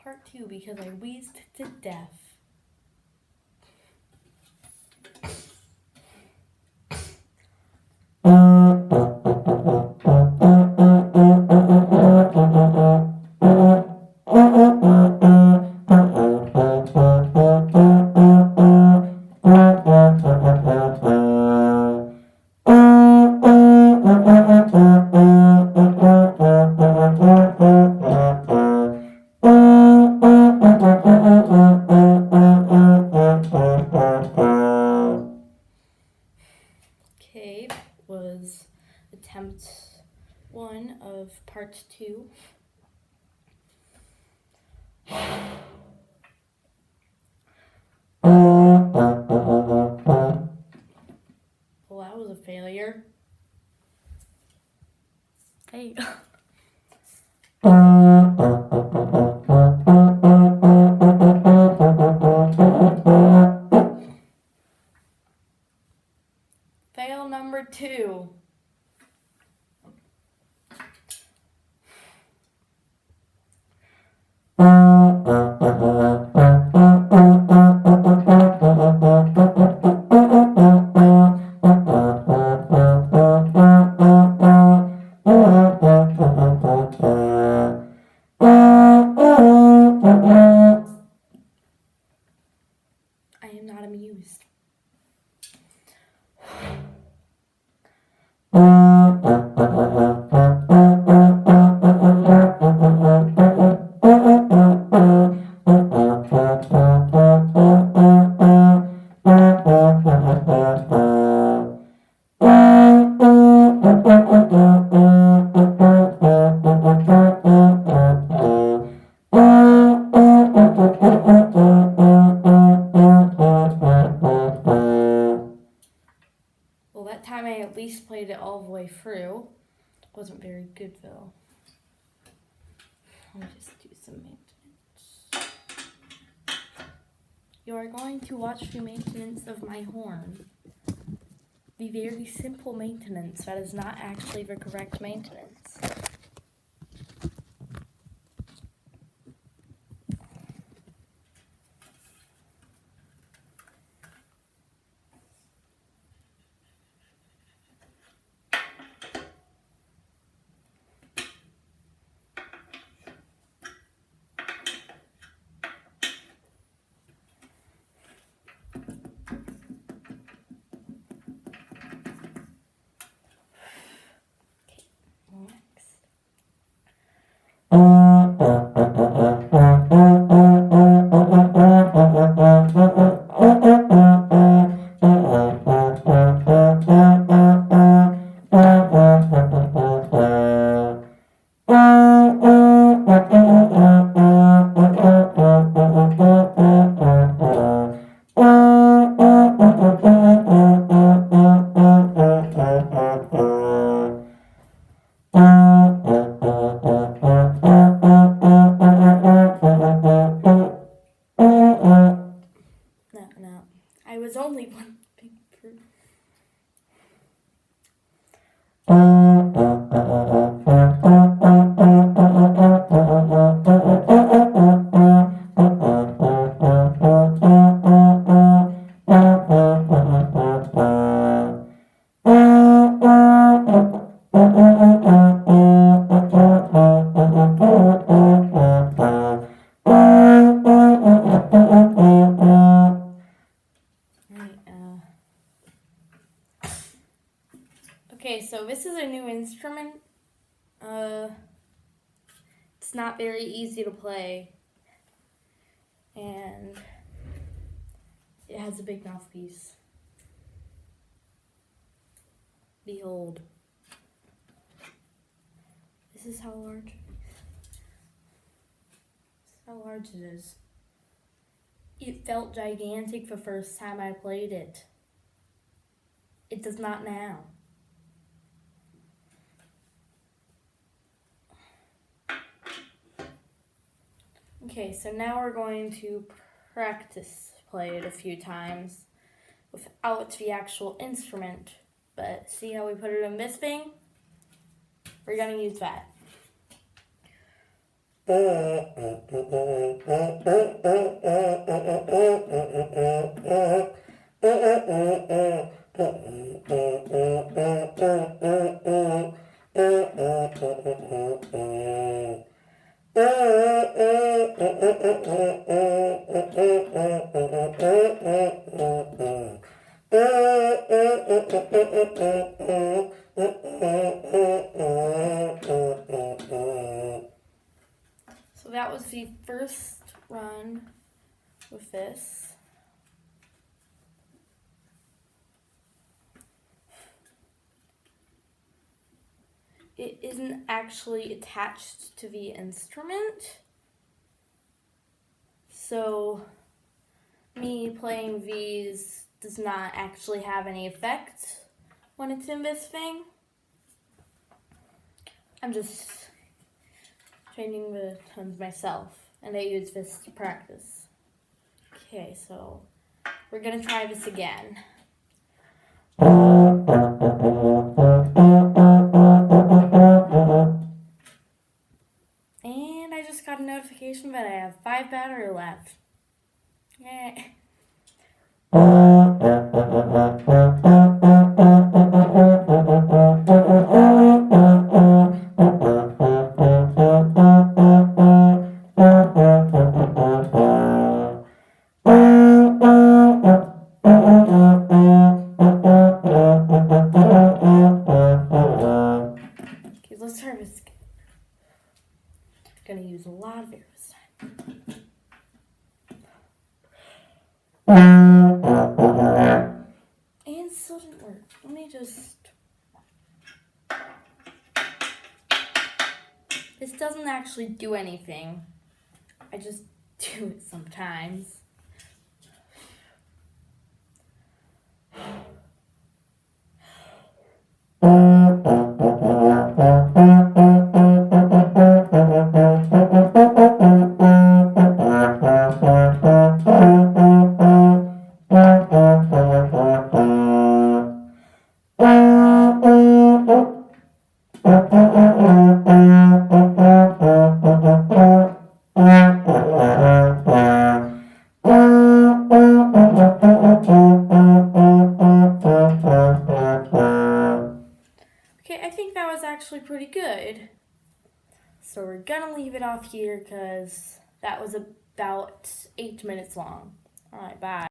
part 2 because I wheezed to death. Okay, was attempt 1 of part 2. Well, that was a failure. Hey. Fail number 2. I am not amused. Well, that time I at least played it all the way through. Wasn't very good though. Let me just do some maintenance. You are going to watch the maintenance of my horn. The very simple maintenance that is not actually the correct maintenance. Next. No. I was only one big fruit. Okay, so this is a new instrument. It's not very easy to play. And it has a big mouthpiece. Behold. This is how large it is. It felt gigantic the first time I played it. It does not now. Okay, so now we're going to practice play it a few times without the actual instrument. But see how we put it in this thing? We're going to use that. So that was the first run with this. It isn't actually attached to the instrument. So me playing these does not actually have any effect when it's in this thing. I'm just training the tones myself, and I use this to practice. Okay, so we're gonna try this again. And I just got a notification that I have 5 battery left. Yay. Okay, let's try this again. Gonna use a lot of air this time. And still didn't work. Let me just... This doesn't actually do anything. I just do it sometimes. Okay, I think that was actually pretty good. So we're gonna leave it off here because that was about 8 minutes long. Alright, bye.